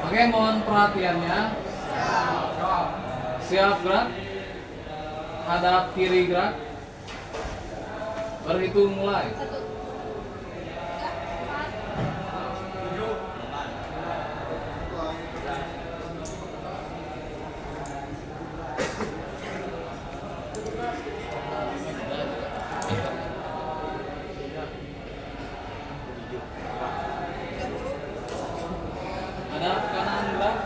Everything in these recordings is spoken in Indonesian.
Oke, mohon perhatiannya. Siap gerak. Hadap kiri gerak. Berhitung mulai. Hadap kanan gerak.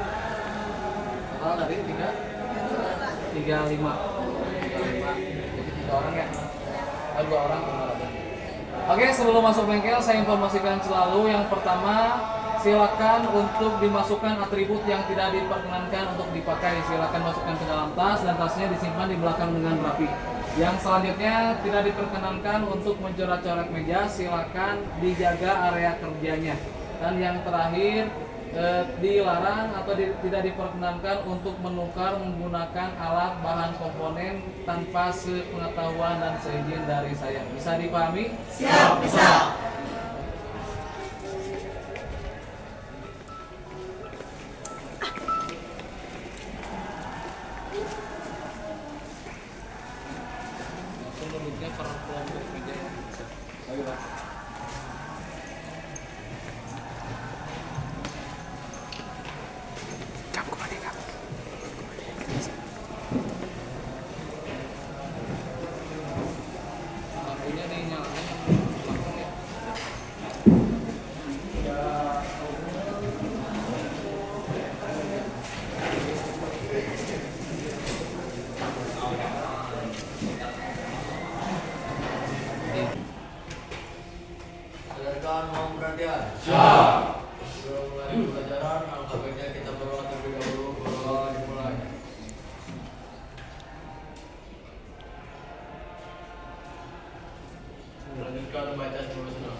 Total dari 35. Jadi 3 orang ya. 2 orang. Oke, sebelum masuk bengkel saya informasikan selalu yang pertama, silakan untuk dimasukkan atribut yang tidak diperkenankan untuk dipakai. Silakan masukkan ke dalam tas dan tasnya disimpan di belakang dengan rapi. Yang selanjutnya tidak diperkenankan untuk mencoret-coret meja. Silakan dijaga area kerjanya. Dan yang terakhir dilarang atau tidak diperkenankan untuk menukar menggunakan alat bahan komponen tanpa sepengetahuan dan seizin dari saya. Bisa dipahami? Siap, bisa. Duduknya per kelompok meja ya. Bisa. Ayo, Pak. Lampunya dinyalakan belakang ya. Sadarkan mohon perhatian. Siap. Sebelum mulai pelajaran, alfabetnya kita berdoa terlebih dahulu. Berdoa dimulai. Lanjutkan membaca sebelum senang.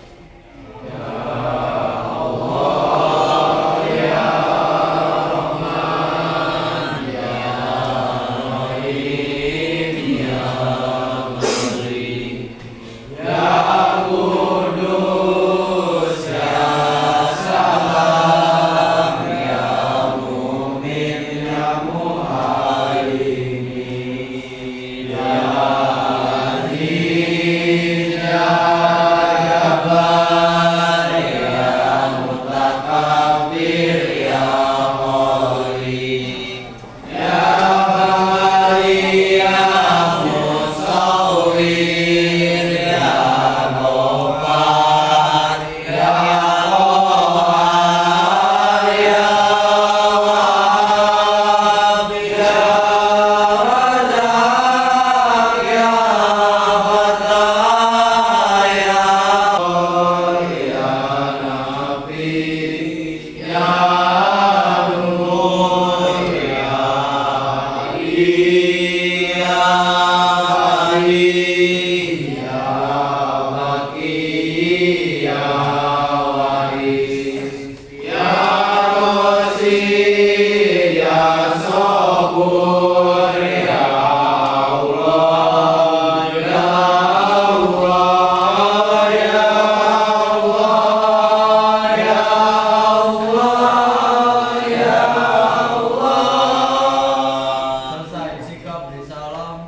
Selesai sikap di salam.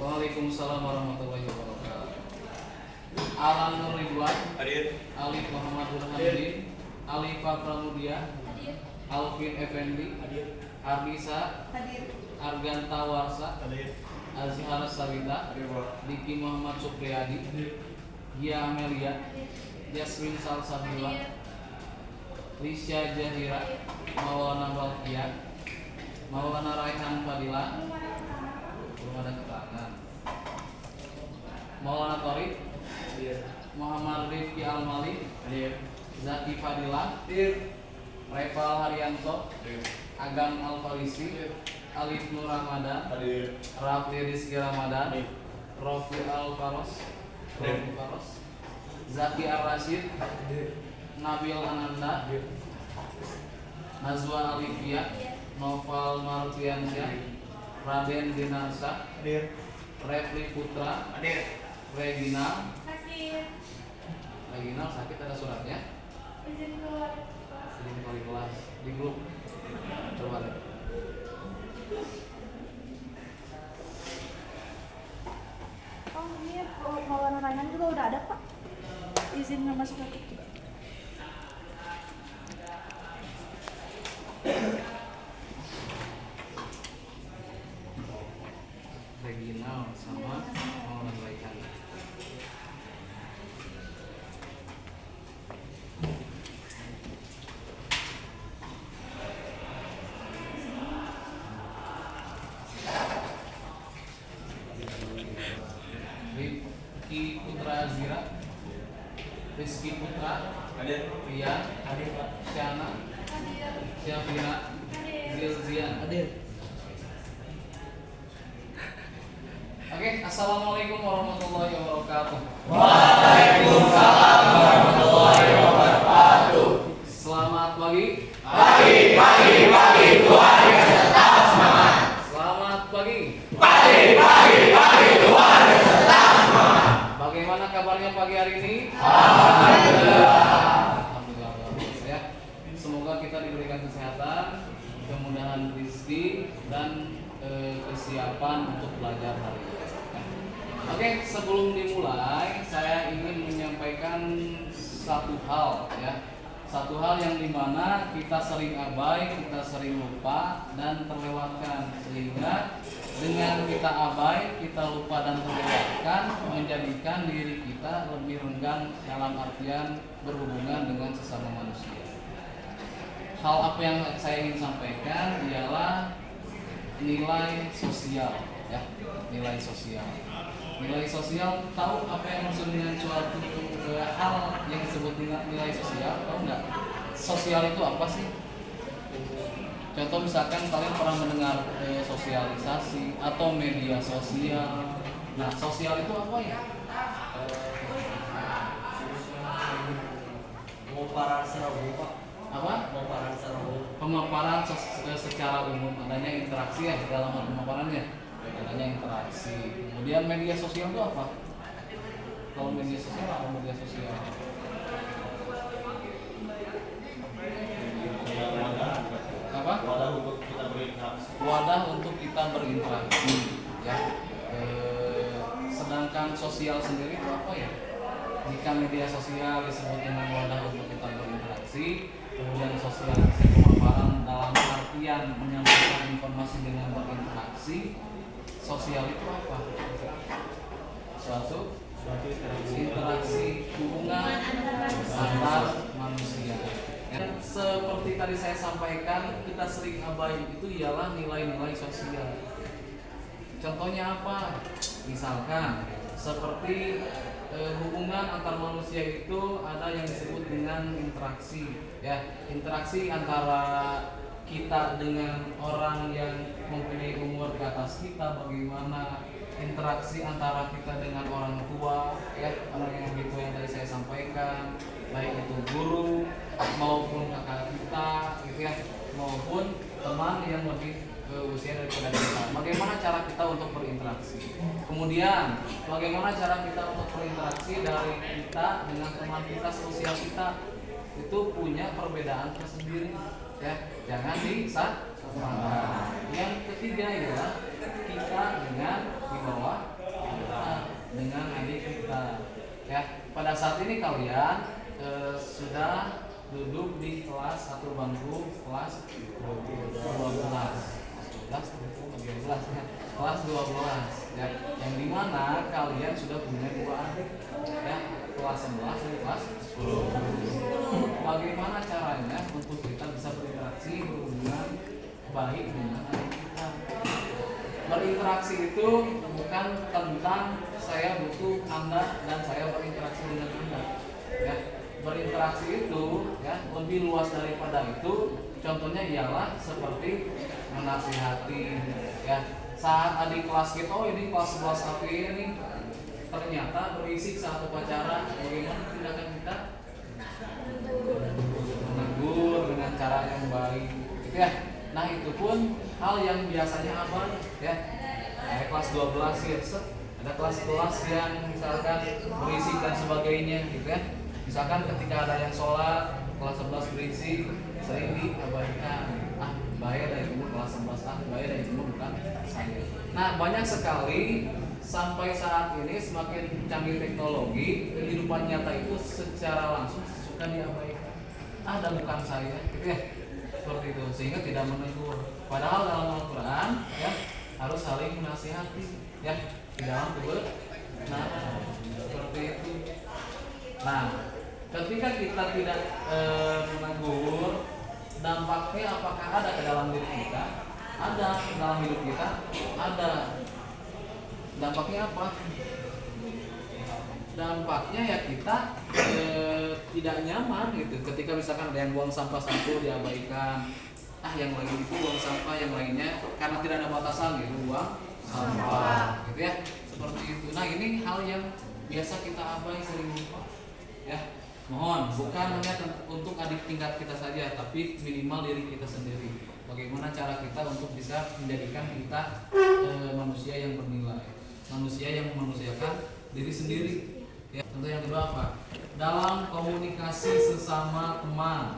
Waalaikumsalam warahmatullahi wabarakatuh. Alan Nur Ridwan, Hadir. Alif Muhammad Burhanuddin, Alifah Pramudia, Alvin Effendi, Ardisa, Arganta Warsa, Hadir. Azhar Sabita, Diki Muhammad Supriyadi, Gia Amelia, Yasmin Salsabila, Lisya Jahira, Maulana Balkia, Maulana Raihan Fadila, belum ada keterangan. Maulana Torik, Muhammad Rifki Almali, Zaki Fadila, Reval Haryanto, Agam Alfarisi, Alif Nur Ramadan, Hadir. Rafli Rizky Ramadan, Rofi Alfaros, Zaki Ar-Rashid, Nabil Ananda, Nazwa Alifia, Noval Martiansyah, Raden Dinarsa, Hadir. Refli Putra, Hadir. Regina, terminal sakit ada suratnya. Izin wali kelas di grup. Coba deh. Oh ini pengeluaran Raihan juga udah ada Pak. Izin nggak masuk lagi. Regional sama pengeluaran Raihan. Rizky Putra Azira, Rizky Putra, Rian, Syana, Syafira, Zilzian. Oke, assalamualaikum warahmatullahi wabarakatuh. Waalaikumsalam warahmatullahi wabarakatuh. Selamat pagi. Pagi, keluarga tetap semangat. Selamat pagi. Pagi, keluarga tetap semangat. Bagaimana kabarnya pagi hari ini? Alhamdulillah. Alhamdulillah luar biasa ya. Semoga kita diberikan kesehatan, kemudahan rezeki dan kesiapan untuk belajar hari ini. Oke, sebelum dimulai saya ingin menyampaikan satu hal ya. Satu hal yang dimana kita sering abai, kita sering lupa dan terlewatkan, sehingga dengan kita abai, kita lupa dan terlewatkan menjadikan diri kita lebih renggang dalam artian berhubungan dengan sesama manusia. Hal apa yang saya ingin sampaikan ialah nilai sosial ya, nilai sosial. Nilai sosial, tahu apa yang maksud dengan suatu hal yang disebut nilai sosial? Tahu nggak? Sosial itu apa sih? Contoh misalkan kalian pernah mendengar sosialisasi atau media sosial. Nah, sosial itu apa ya? Pemaparan secara umum, Pak. Apa? Pemaparan secara umum. Pemaparan secara umum, adanya interaksi ya di dalam hal pemaparannya, adanya interaksi. Kemudian media sosial itu apa? Kalau media sosial apa media sosial? Apa? Wadah untuk kita berinteraksi. Wadah untuk kita berinteraksi ya. Sedangkan sosial sendiri itu apa ya? Jika media sosial disebut dengan wadah untuk kita berinteraksi, kemudian sosialisasi pemaparan dalam artian menyampaikan informasi dengan berinteraksi, sosial itu apa? Suatu interaksi hubungan antar manusia. Dan seperti tadi saya sampaikan, kita sering abai itu ialah nilai-nilai sosial. Contohnya apa? Misalkan seperti hubungan antar manusia itu ada yang disebut dengan interaksi ya, interaksi antara kita dengan orang yang mempunyai umur di atas kita, bagaimana interaksi antara kita dengan orang tua ya, orang yang lebih tua yang tadi saya sampaikan, baik itu guru maupun kakak kita gitu ya, maupun teman yang lebih usia daripada kita. Bagaimana cara kita untuk berinteraksi? Kemudian bagaimana cara kita untuk berinteraksi dari kita dengan teman kita seusia kita? Itu punya perbedaan tersendiri ya, jangan disamakan. Yang ketiga ialah kita dengan di bawah kita, dengan adik kita ya. Pada saat ini kalian sudah duduk di kelas satu bangku kelas 12 kelas 12 ya, yang dimana kalian sudah punya dua adik ya, kelas 11 dan kelas 10. Bagaimana caranya untuk kita bisa berinteraksi berhubungan baik dengan adik kita? Berinteraksi itu bukan tentang saya butuh Anda dan saya berinteraksi dengan Anda ya. Berinteraksi itu ya lebih luas daripada itu. Contohnya ialah seperti menasihati ya. Saat adik kelas kita, oh ini kelas 11 AP ini ternyata berisik saat upacara, bagaimana tindakan kita? Menegur dengan cara yang baik gitu ya. Nah itu pun hal yang biasanya abai ya. Kayak kelas 12 ya, ada kelas-kelas yang misalkan berisik dan sebagainya gitu ya. Misalkan ketika ada yang sholat kelas 11 berisi sering diabaikan, bayar dari umur kelas 11 bayar dari umur bukan saya. Nah banyak sekali sampai saat ini semakin canggih teknologi, kehidupan nyata itu secara langsung suka diabaikan. Dan bukan saya, gitu ya, seperti itu, sehingga tidak menegur. Padahal dalam Al-Quran ya harus saling menasihati ya di dalam kebenaran, seperti itu. Nah ketika kita tidak menegur, dampaknya apakah ada ke dalam diri kita? Ada, dalam hidup kita ada. Dampaknya apa? Dampaknya ya kita tidak nyaman gitu. Ketika misalkan ada yang buang sampah satu diabaikan, yang lagi itu buang sampah, yang lainnya karena tidak ada batasan gitu buang sampah, gitu ya. Seperti itu. Nah ini hal yang biasa kita abai, sering lupa. Ya, mohon bukan hanya untuk adik tingkat kita saja, tapi minimal diri kita sendiri. Bagaimana cara kita untuk bisa menjadikan kita manusia yang bernilai, manusia yang memanusiakan diri sendiri. Ya, tentu yang kedua apa? Dalam komunikasi sesama teman,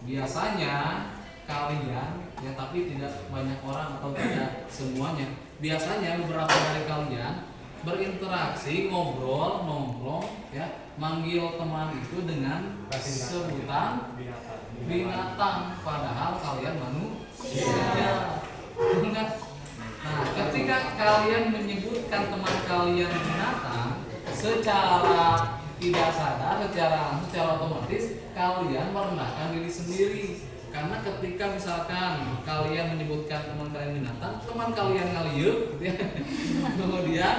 biasanya kalian ya, tapi tidak banyak orang atau tidak semuanya. Biasanya beberapa dari kalian berinteraksi, ngobrol, nongkrong, ya, manggil teman itu dengan sebutan binatang, padahal kalian manusia. Nah, ketika kalian menyebutkan teman kalian binatang, secara tidak sadar, secara otomatis kalian merendahkan diri sendiri. Karena ketika misalkan kalian menyebutkan teman kalian binatang, teman kalian ngaliuk, gitu ya. Kemudian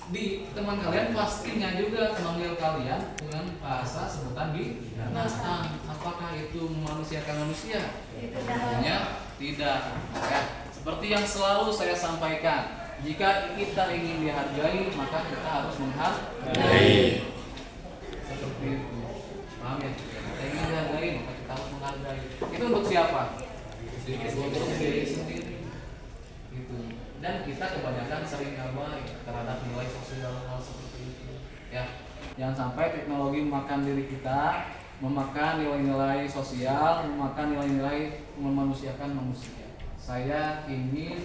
di teman kalian pastinya juga memanggil kalian dengan bahasa sebutan binatang. Apakah itu memanusiakan manusia? Tentunya tidak. Ya. Seperti yang selalu saya sampaikan, jika kita ingin dihargai, maka kita harus menghargai. Seperti itu. Paham ya? Kita ingin dihargai, maka kita harus menghargai. Itu untuk siapa? Untuk diri sendiri. Gitu. Dan kita kebanyakan sering abai terhadap nilai sosial hal seperti itu. Ya, jangan sampai teknologi memakan diri kita, memakan nilai-nilai sosial, memakan nilai-nilai memanusiakan manusia. Saya ingin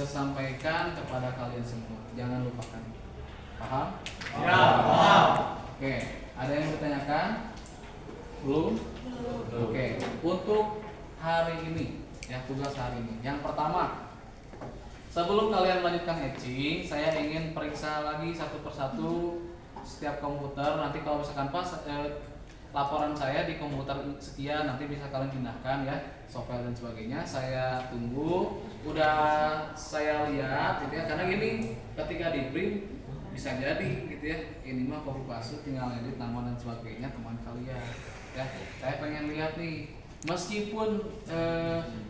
sampaikan kepada kalian semua, jangan lupakan. Paham? Ya, paham. Oke, ada yang bertanyakan? Belum? Oke, untuk hari ini, ya tugas hari ini. Yang pertama, sebelum kalian melanjutkan etching, saya ingin periksa lagi satu persatu setiap komputer. Nanti kalau misalkan pas laporan saya di komputer sekian, nanti bisa kalian pindahkan ya, software dan sebagainya. Saya tunggu, udah saya lihat gitu ya, karena gini, ketika di print bisa jadi gitu ya, ini mah copy paste, tinggal edit nama dan sebagainya teman kalian ya. Saya pengen lihat nih, meskipun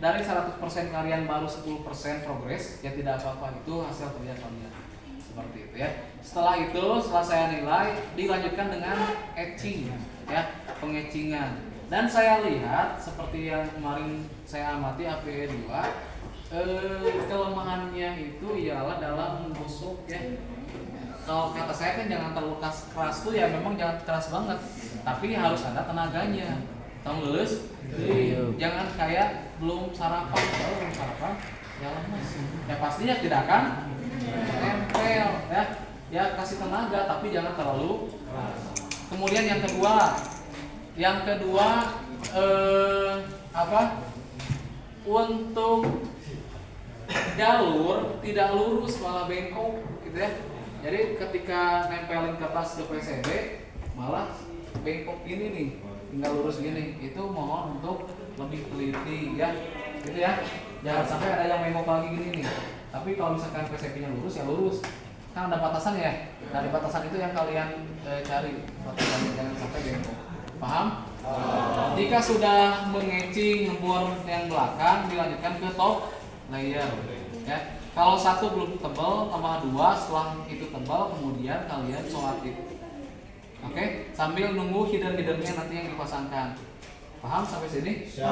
dari 100% kalian baru 10% progres, ya tidak apa-apa, itu hasil kerja kalian. Seperti itu ya. Setelah itu, setelah saya nilai, dilanjutkan dengan etching ya, pengetchingan. Dan saya lihat seperti yang kemarin saya amati APE 2, kelemahannya itu ialah dalam menusuk ya. Kalau kata saya kan jangan terlalu keras tuh ya, memang jangan keras banget, tapi harus ada tenaganya. Tahu lulus? Jangan kayak belum sarapan, ya lemes. Ya pastinya tidak akan tempel ya. Ya kasih tenaga tapi jangan terlalu keras. Kemudian yang kedua untuk jalur tidak lurus malah bengkok gitu ya. Jadi ketika nempelin kertas ke PCB malah bengkok gini nih, tinggal lurus gini. Itu mohon untuk lebih teliti ya, gitu ya. Jangan sampai ada yang bengkok lagi gini nih. Tapi kalau misalkan PCB-nya lurus ya lurus. Kan ada batasan ya. Dari batasan itu yang kalian cari, batasannya jangan sampai bengkok. Paham? Jika sudah mengecing ngebor yang belakang, dilanjutkan ke top layer ya. Kalau satu belum tebal, tambah dua, setelah itu tebal, kemudian kalian sholat itu. Oke, sambil nunggu header-headernya nanti yang dipasangkan. Paham sampai sini? Siap.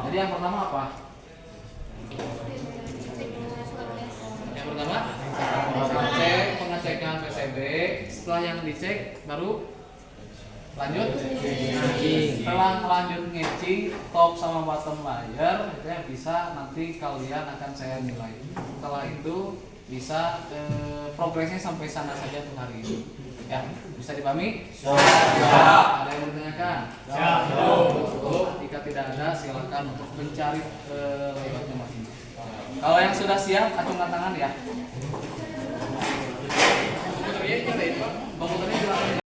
Jadi yang pertama apa? Yang pertama cek pengecekan PCB. Setelah yang dicek baru Lanjut. Setelah lanjut ngecing top sama bottom layer, itu ya bisa nanti kalian akan saya nilai. Setelah itu bisa progresnya sampai sana saja untuk hari ini. Ya, bisa dipahami? Ada yang mau ditanyakan? Jika tidak ada, silakan untuk mencari layoutnya masing-masing. Kalau yang sudah siap, acungkan tangan ya. Komputernya silakan.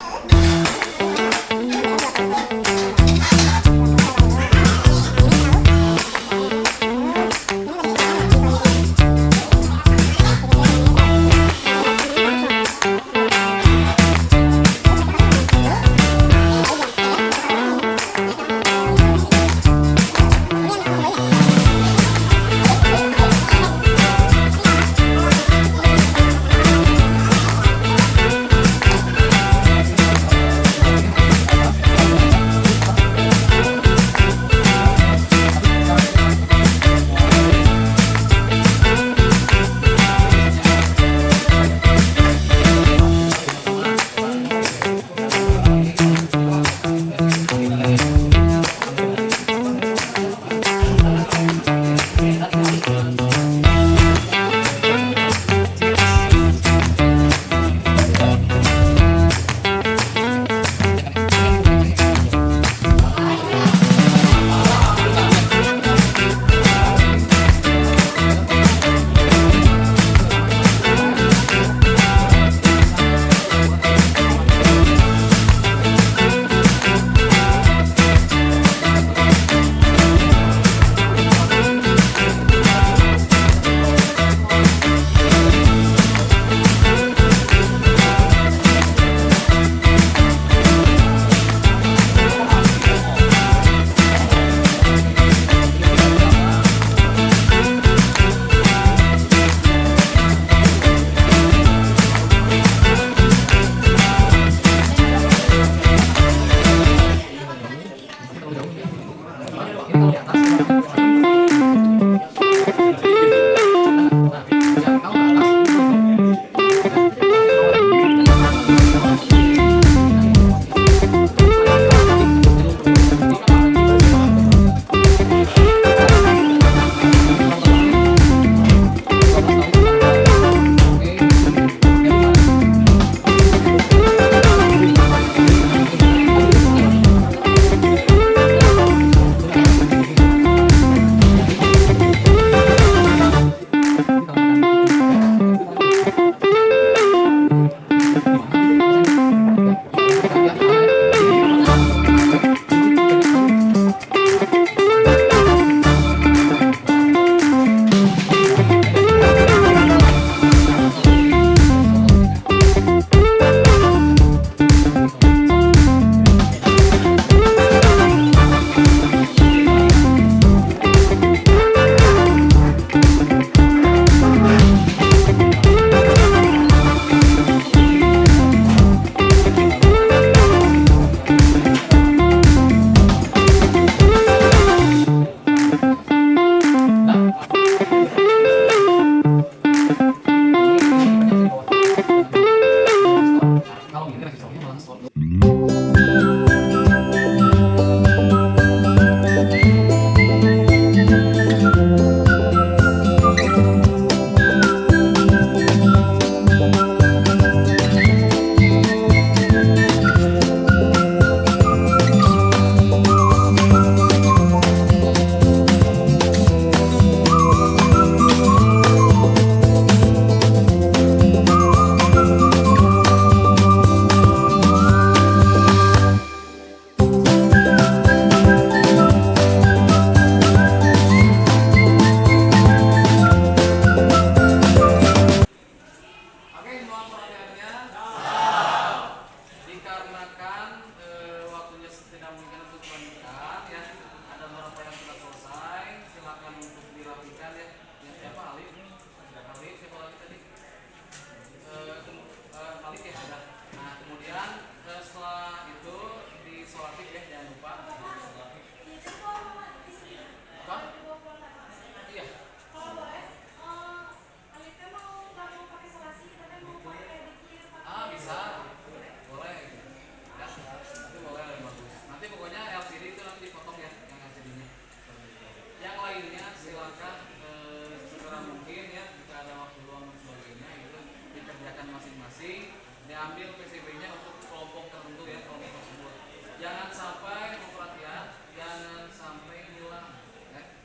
Jadi diambil PCB-nya untuk kelompok tertentu ya, kelompok tersebut. Jangan sampai perhatian, jangan sampai hilang. Ya.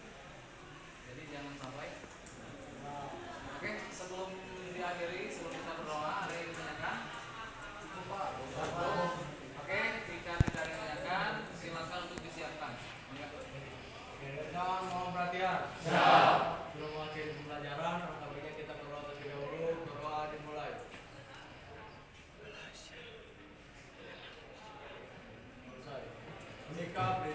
Jadi jangan sampai. Oke, sebelum diakhiri, sebelum kita berdoa, ada yang ditanyakan? Cukup Pak. Oke, jika tidak ada yang ditanyakan, silakan untuk disiapkan. Rekan mohon perhatian. Siap. Sebelum mengakhiri pembelajaran, alangkah baiknya kita berdoa terlebih dahulu. Berdoa dimulai. Selesai. Sikap